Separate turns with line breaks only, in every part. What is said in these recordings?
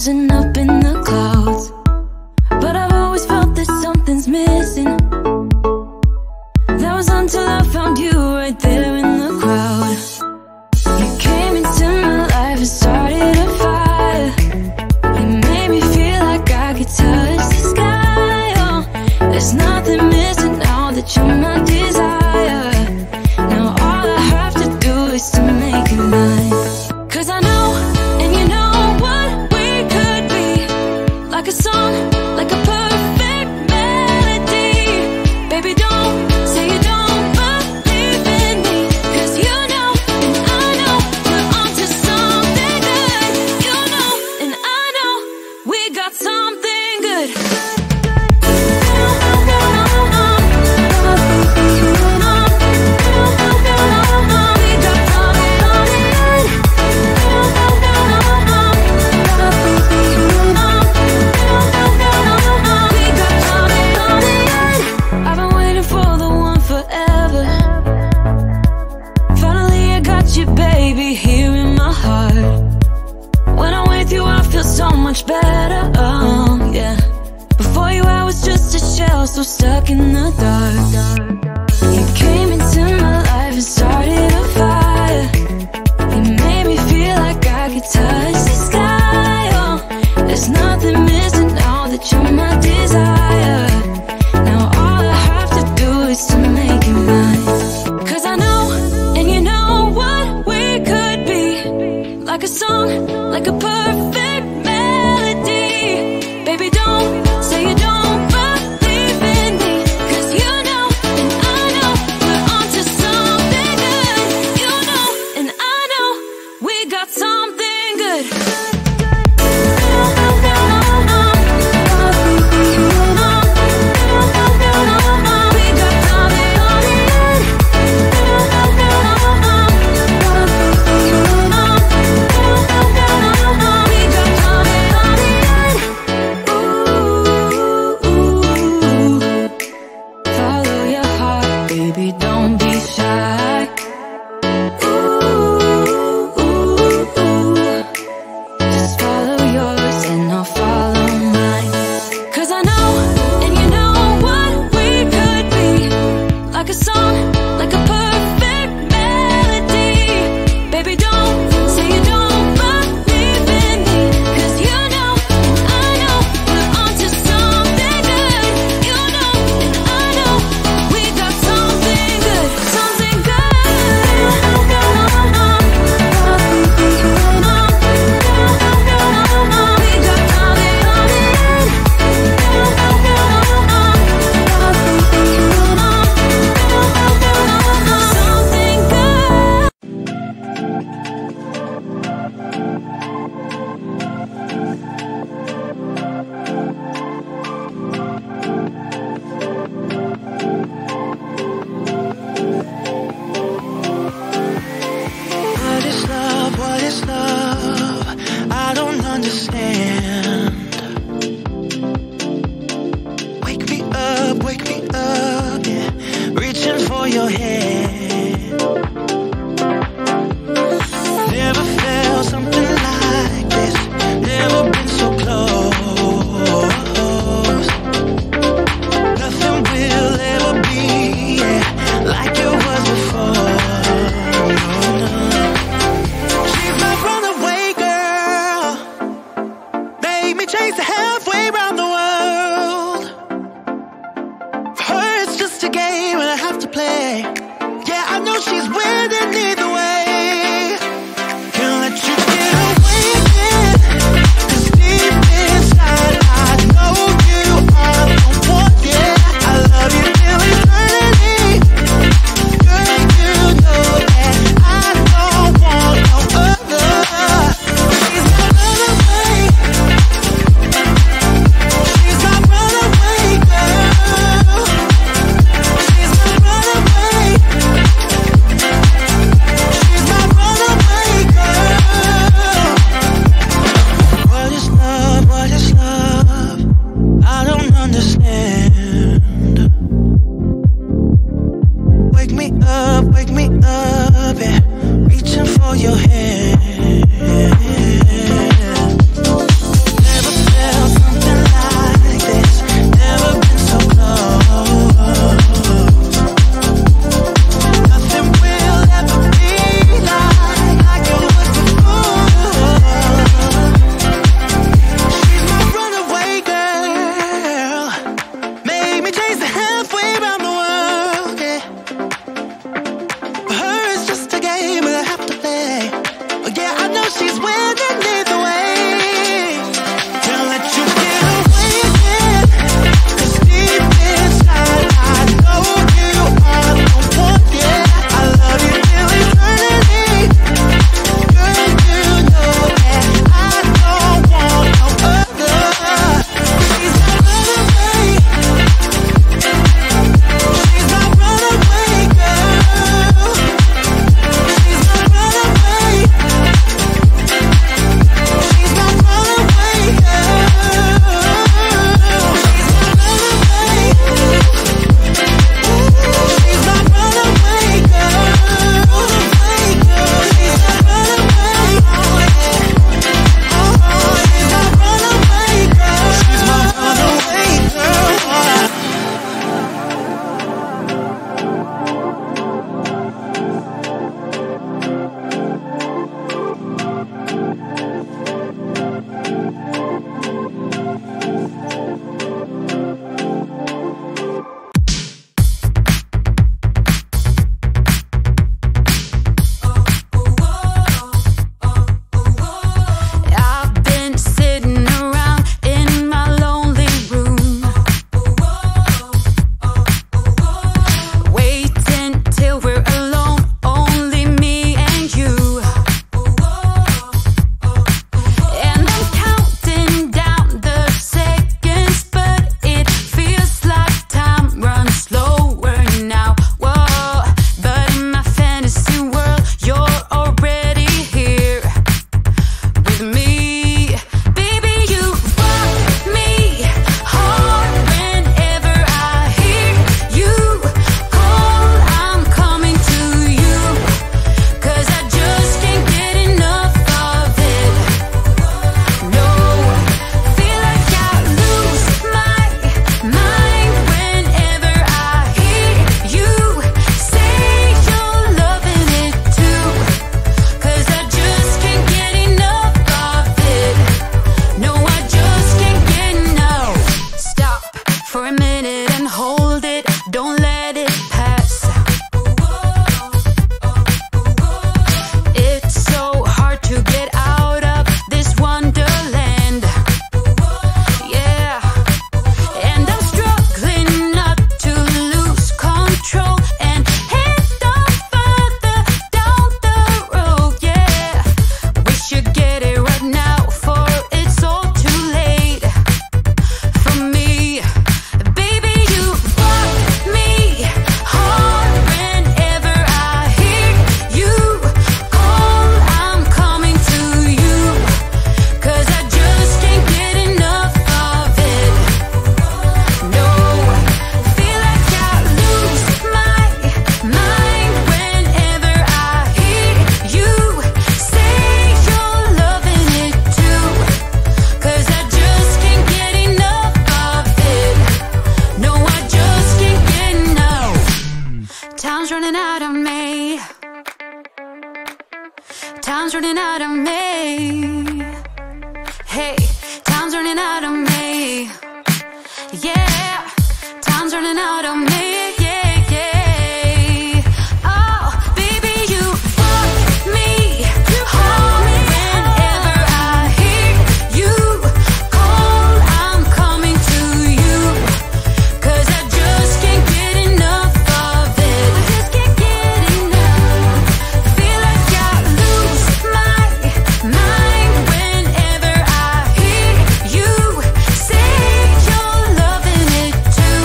floating up in the clouds, but I've always felt that something's missing. That was until I found you right there in the crowd. You came into my life and started a fire. You made me feel like I could touch the sky. Oh, there's nothing missing now that you're my desire. Now all I have to do is to make it mine. 'Cause I know, and you know what we could be. Like a song, like a perfect melody. Baby, don't say you don't believe in me. 'Cause you know, and I know, we're onto something good. You know, and I know, we got something good. I've been waiting for the one forever. Finally I got you, baby, here in my heart. When I'm with you I feel so much better, oh yeah. Before you I was just a shell, so stuck in the dark. You came into my life and started a fire. You made me feel like I could touch the sky. Oh, there's nothing missing now that you're my desire. Now all I have to do is to make it mine. 'Cause I know, and you know what we could be. Like a song, like a perfect melody. Baby, don't say you don't believe in me. 'Cause you know, and I know, we're onto something good. You know, and I know, we got something good. Ooh. Time's running out of me. Hey, time's running out of me. Yeah, time's running out of me. Yeah, yeah. Oh, baby, you fuck me hard whenever I hear you call. I'm coming to you, 'cause I just can't get enough of it. I just can't get enough. Feel like I lose my mind whenever I hear you say you're loving it too.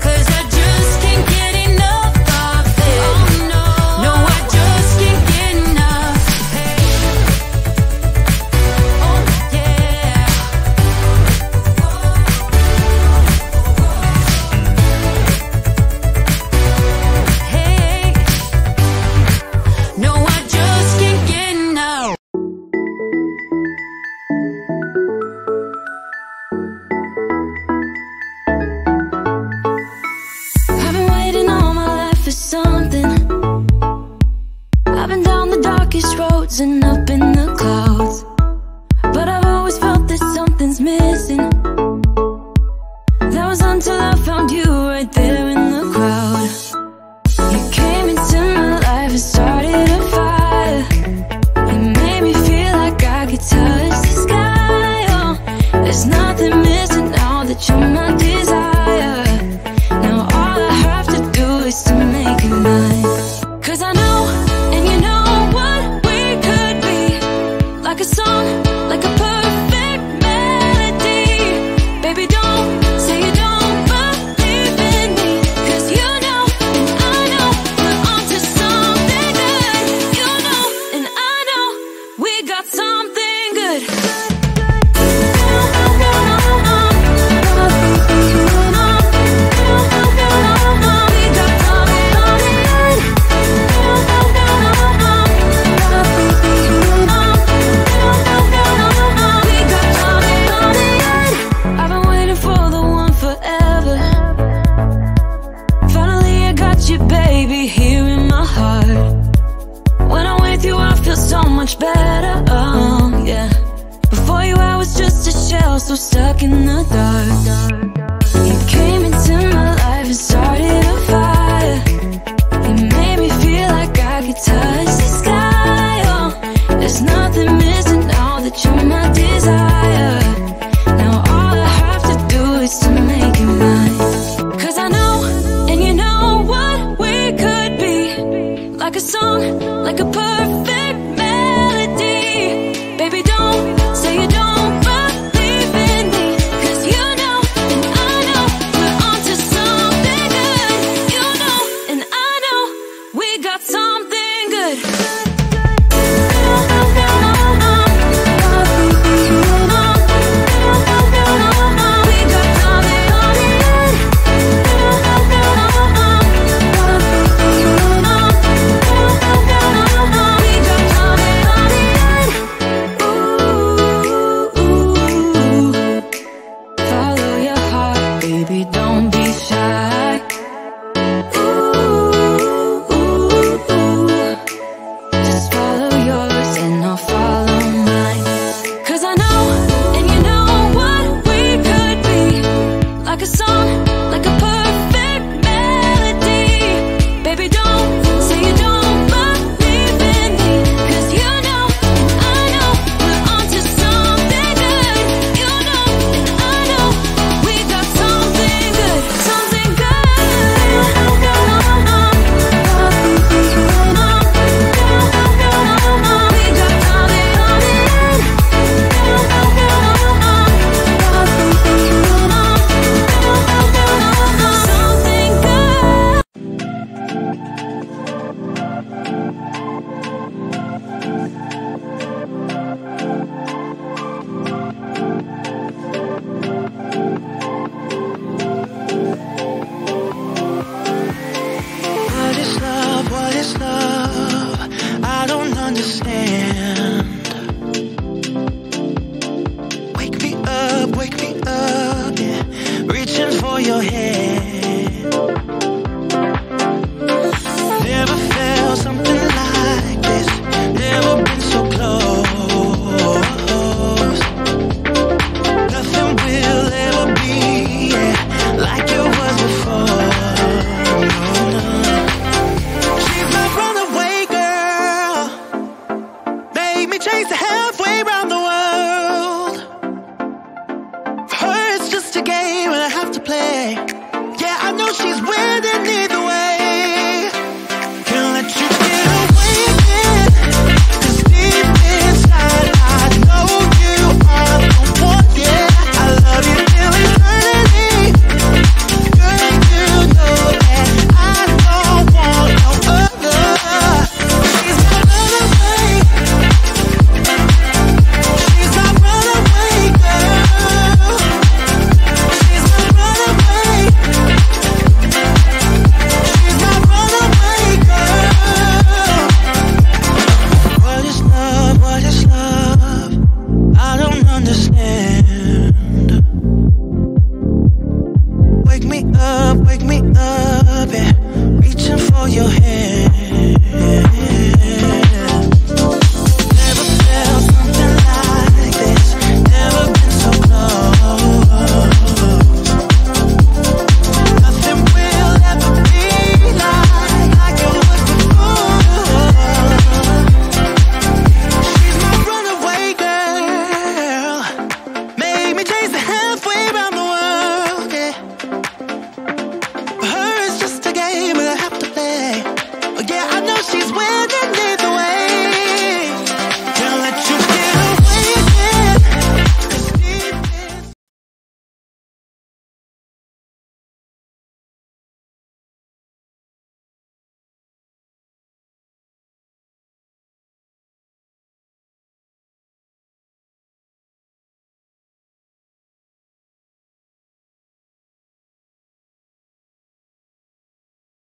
'Cause I just can't get enough of it. Oh no, no, I just can't get enough. Hey, oh yeah. Hey, no, I just can't get enough. I've been waiting all my life for something. I've been down the darkest roads and up in the clouds, but I've always felt that something's missing. That was until I found you right there in the crowd. You came into my life and started a fire. You made me feel like I could touch the sky. Oh, there's nothing missing now that you're my desire. Now all I have to do is to make you mine. 'Cause I know, and you know what we could be. Like a song, like a perfect melody. Baby, don't say you don't believe in me, 'cause you know, and I know, we're onto something good. You know, and I know, we got something good. I've been waiting for the one forever. Finally I got you, baby, here in my heart. When I'm with you, I feel so much better. Oh yeah. Before you, I was just a shell, so stuck in the dark. You came into my life and started a fire. You made me feel like I could touch the sky. Oh, there's nothing missing now that you're my desire. Now all I have to do is to make you mine. 'Cause I know, and you know what we could be. Like a song, like a perfect melody. Baby, don't say you don't believe in me, 'cause you know, and I know, we're onto something good.
nice to have